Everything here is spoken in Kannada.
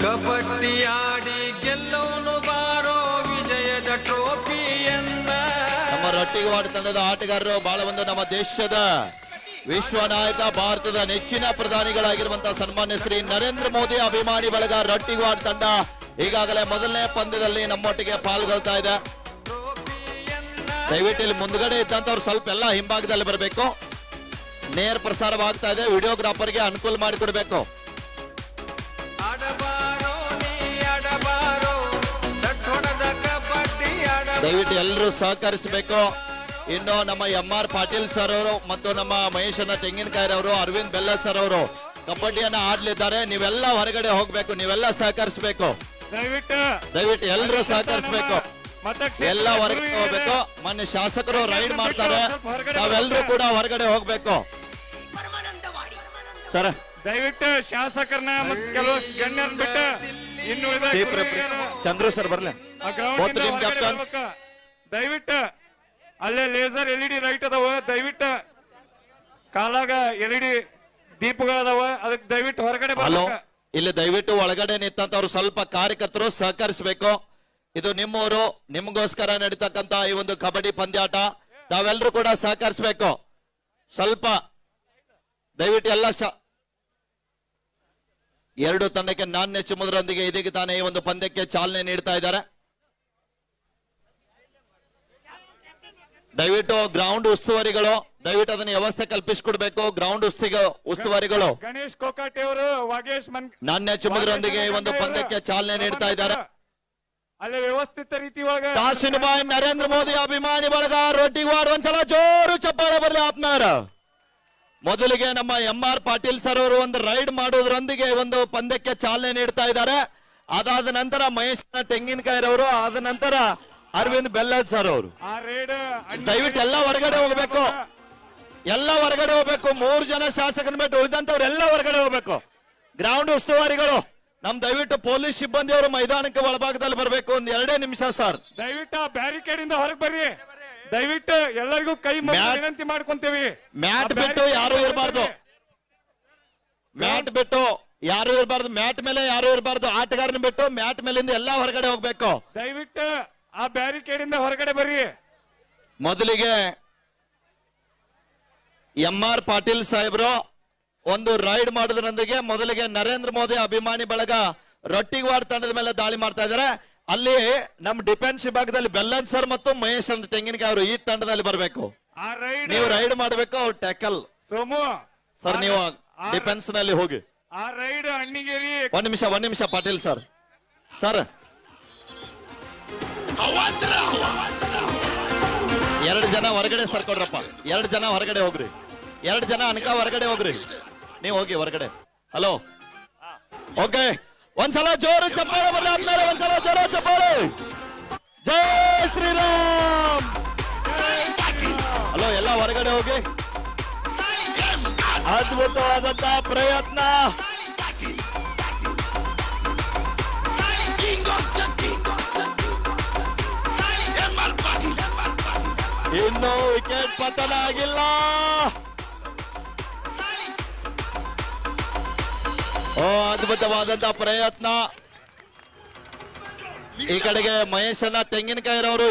ಕಬಡ್ಡಿ ಆಡಿ ಗೆಲ್ಲೋನು ಬಾರೋ ವಿಜಯದ ಟ್ರೋಫಿಯನ್ನ. ನಮ್ಮ ರೊಟ್ಟಿಗವಾಡ ತಂಡದ ಆಟಗಾರರು ಬಹಳ ಒಂದು ನಮ್ಮ ದೇಶದ ವಿಶ್ವ ನಾಯಕ ಭಾರತದ ನೆಚ್ಚಿನ ಪ್ರಧಾನಿಗಳಾಗಿರುವಂತಹ ಸನ್ಮಾನ್ಯ ಶ್ರೀ ನರೇಂದ್ರ ಮೋದಿ ಅಭಿಮಾನಿ ಬಳಗ ರೊಟ್ಟಿಗವಾಡ ತಂಡ ಈಗಾಗಲೇ ಮೊದಲನೇ ಪಂದ್ಯದಲ್ಲಿ ನಮ್ಮೊಟ್ಟಿಗೆ ಪಾಲ್ಗೊಳ್ತಾ ಇದೆ. ದಯವಿಟ್ಟು ಇಲ್ಲಿ ಮುಂದ್ಗಡೆ ಇದ್ದಂತವ್ರು ಸ್ವಲ್ಪ ಎಲ್ಲ ಹಿಂಭಾಗದಲ್ಲಿ ಬರಬೇಕು. ನೇರ ಪ್ರಸಾರವಾಗ್ತಾ ಇದೆ, ವಿಡಿಯೋಗ್ರಾಫರ್ಗೆ ಅನುಕೂಲ ಮಾಡಿಕೊಡ್ಬೇಕು. ದಯವಿಟ್ಟು ಎಲ್ಲರೂ ಸಹಕರಿಸಬೇಕು. ಇನ್ನು ನಮ್ಮ MR ಪಾಟೀಲ್ ಸರ್ ಅವರು ಮತ್ತು ನಮ್ಮ ಮಹೇಶನ ತೆಂಗಿನಕಾಯಿ ಅವರು, ಅರವಿಂದ್ ಬೆಲ್ಲದ್ ಸರ್ ಅವರು ಕಬಡ್ಡಿಯನ್ನ ಆಡ್ಲಿದ್ದಾರೆ. ನೀವೆಲ್ಲ ಹೊರಗಡೆ ಹೋಗ್ಬೇಕು, ನೀವೆಲ್ಲ ಸಹಕರಿಸಬೇಕು. ದಯವಿಟ್ಟು ಎಲ್ಲರೂ ಸಹಕರಿಸಬೇಕು, ಎಲ್ಲ ಹೊರಗಡೆ ಹೋಗ್ಬೇಕು. ಮೊನ್ನೆ ಶಾಸಕರು ರೈಡ್ ಮಾಡ್ತಾರೆ, ನಾವೆಲ್ಲರೂ ಕೂಡ ಹೊರಗಡೆ ಹೋಗ್ಬೇಕು. ಸರ್ ದಯವಿಟ್ಟು ಶಾಸಕರನ್ನ ಕೆಲವು ಗಣ್ಯರನ್ನ ಬಿಟ್ಟು ಇನ್ನು ಚಂದ್ರು ಸರ್ ಬರ್ಲಿ. ದಯವಿಟ್ಟು ಅಲ್ಲೇ ಲೇಸರ್ LED ಲೈಟ್ ಅದಾವ, ದಯವಿಟ್ಟು ಕಾಲಾಗ LED ದೀಪಗಳದಾವ, ಅದಕ್ಕೆ ದಯವಿಟ್ಟು ಹೊರಗಡೆ ಬರ್ಬೇಕು. ಇಲ್ಲಿ ದಯವಿಟ್ಟು ಒಳಗಡೆ ನಿಂತಂತವ್ರು ಸ್ವಲ್ಪ ಕಾರ್ಯಕರ್ತರು ಸಹಕರಿಸಬೇಕು. ಇದು ನಿಮ್ಮೂರು, ನಿಮಗೋಸ್ಕರ ನಡೀತಕ್ಕಂತ ಈ ಒಂದು ಕಬಡ್ಡಿ ಪಂದ್ಯಾಟ, ತಾವೆಲ್ಲರೂ ಕೂಡ ಸಹಕರಿಸಬೇಕು. ಸ್ವಲ್ಪ ದಯವಿಟ್ಟು ಎಲ್ಲ ಎರಡು ತಂಡಕ್ಕೆ ನಾಣ್ಯ ಚಿಮ್ಮುವುದರೊಂದಿಗೆ ಇದೀಗ ತಾನೇ ಈ ಒಂದು ಪಂದ್ಯಕ್ಕೆ ಚಾಲನೆ ನೀಡ್ತಾ ಇದ್ದಾರೆ. ದಯವಿಟ್ಟು ಗ್ರೌಂಡ್ ಉಸ್ತುವಾರಿಗಳು ದಯವಿಟ್ಟು ಅದನ್ನ ವ್ಯವಸ್ಥೆ ಕಲ್ಪಿಸಿಕೊಡ್ಬೇಕು. ಗ್ರೌಂಡ್ ಉಸ್ತುವಾರಿಗಳು ಗಣೇಶ್ ಕೋಕಾಟೆ ಅವರು ನಾಣ್ಯ ಚಿಮ್ಮುವುದರೊಂದಿಗೆ ಈ ಒಂದು ಪಂದ್ಯಕ್ಕೆ ಚಾಲನೆ ನೀಡ್ತಾ ಇದ್ದಾರೆ. ಅಲ್ಲಿ ವ್ಯವಸ್ಥಿತ ರೀತಿ ಒಳಗೆ ಕಾಸಿನಬಾಯಿ ನರೇಂದ್ರ ಮೋದಿ ಅಭಿಮಾನಿ ಬಳಗ ರೊಟ್ಟಿಗವಾಡ ಒಂದ್ಸಲ ಜೋರು ಚಪ್ಪಾಳೆ ಬರ್ಲಿ ಆತ್ಮಾರ. ಮೊದಲಿಗೆ ನಮ್ಮ MR ಪಾಟೀಲ್ ಸರ್ ಅವರು ಒಂದು ರೈಡ್ ಮಾಡೋದ್ರೊಂದಿಗೆ ಒಂದು ಪಂದ್ಯಕ್ಕೆ ಚಾಲನೆ ನೀಡ್ತಾ ಇದ್ದಾರೆ. ಅದಾದ ನಂತರ ಮಹೇಶ್ ತೆಂಗಿನಕಾಯಿ ಅವರು, ಆದ ನಂತರ ಅರವಿಂದ್ ಬೆಲ್ಲದ್ ಸರ್ ಅವರು. ದಯವಿಟ್ಟು ಎಲ್ಲ ಹೊರಗಡೆ ಹೋಗ್ಬೇಕು, ಎಲ್ಲ ಹೊರಗಡೆ ಹೋಗ್ಬೇಕು. 3 ಜನ ಶಾಸಕರ ಬಿಟ್ಟು ಉಳಿದಂತವ್ರು ಎಲ್ಲ ಹೊರಗಡೆ ಹೋಗ್ಬೇಕು. ಗ್ರೌಂಡ್ ಉಸ್ತುವಾರಿಗಳು ದಯವಿಟ್ಟು ಪೊಲೀಸ್ ಸಿಬ್ಬಂದಿಯವರು ಮೈದಾನಕ್ಕೆ ಒಳಭಾಗದಲ್ಲಿ ಬರಬೇಕು. ಒಂದು 2 ನಿಮಿಷ ಸರ್. ದಯವಿಟ್ಟು ಬ್ಯಾರಿಕೇಡ್ ಇಂದ ಹೊರಗೆ ಬರ್ರಿ. ದಯವಿಟ್ಟು ಎಲ್ಲರಿಗೂ ಕೈ ವಿನಂತಿ ಮಾಡ್ಕೊಂತೀವಿ. ಮ್ಯಾಟ್ ಬಿಟ್ಟು ಯಾರು ಇರಬಾರ್ದು, ಮ್ಯಾಟ್ ಬಿಟ್ಟು ಯಾರು ಇರಬಾರ್ದು, ಮ್ಯಾಟ್ ಮೇಲೆ ಯಾರು ಇರಬಾರ್ದು. ಆಟಗಾರನ ಬಿಟ್ಟು ಮ್ಯಾಟ್ ಮೇಲಿಂದ ಎಲ್ಲ ಹೊರಗಡೆ ಹೋಗ್ಬೇಕು. ದಯವಿಟ್ಟು ಆ ಬ್ಯಾರಿಕೇಡ್ ಇಂದ ಹೊರಗಡೆ ಬರ್ರಿ. ಮೊದಲಿಗೆ MR ಪಾಟೀಲ್ ಸಾಹೇಬ್ರು ಒಂದು ರೈಡ್ ಮಾಡೋದ್ರೊಂದಿಗೆ ಮೊದಲಿಗೆ ನರೇಂದ್ರ ಮೋದಿ ಅಭಿಮಾನಿ ಬಳಗ ರೊಟ್ಟಿಗವಾಡ ತಂಡದ ಮೇಲೆ ದಾಳಿ ಮಾಡ್ತಾ ಇದ್ದಾರೆ. ಅಲ್ಲಿ ನಮ್ಮ ಡಿಫೆನ್ಸ್ ವಿಭಾಗದಲ್ಲಿ ಬೆಲ್ಲನ್ ಸರ್ ಮತ್ತು ಮಹೇಶ್ ಅಂತ ತೆಂಗಿನಕಾಯಿ ಅವರು ಈ ತಂಡದಲ್ಲಿ ಬರಬೇಕು. ನೀವು ರೈಡ್ ಮಾಡಬೇಕು, ಅವ್ರು ಟ್ಯಾಕಲ್. ಸೋಮು ಸರ್ ನೀವು ಡಿಫೆನ್ಸ್ ನಲ್ಲಿ ಹೋಗಿ. ಆ ರೈಡ್ ಅಣ್ಣಿಗೇರಿ ಒಂದ್ ನಿಮಿಷ ಪಾಟೀಲ್ ಸರ್. ಸರ್ 2 ಜನ ಹೊರಗಡೆ ಸರ್ಕೊಡ್ರಪ್ಪ, 2 ಜನ ಹೊರಗಡೆ ಹೋಗ್ರಿ, 2 ಜನ ಅನ್ಕ ಹೊರಗಡೆ ಹೋಗ್ರಿ. ನೀವು ಹೋಗಿ ಹೊರಗಡೆ. Hello, okay. ಒಂದ್ಸಲ ಜೋರು ಚಪ್ಪಾಳೆ ಬರ್ಲಿ ಆದ್ಮೇಲೆ, ಒಂದ್ಸಲ ಜೋರು ಚಪ್ಪಾಳೆ. ಜೈ ಶ್ರೀರಾಮ್. ಹಲೋ, ಎಲ್ಲ ಹೊರಗಡೆ ಹೋಗಿ. ಅದ್ಭುತವಾದಂತ ಪ್ರಯತ್ನ. ಇನ್ನು ವಿಕೆಟ್ ಪತನ ಆಗಿಲ್ಲ. ಅದ್ಭುತವಾದಂತ ಪ್ರಯತ್ನ. ಈ ಕಡೆಗೆ ಮಹೇಶನ ತೆಂಗಿನಕಾಯಿ ಅವರು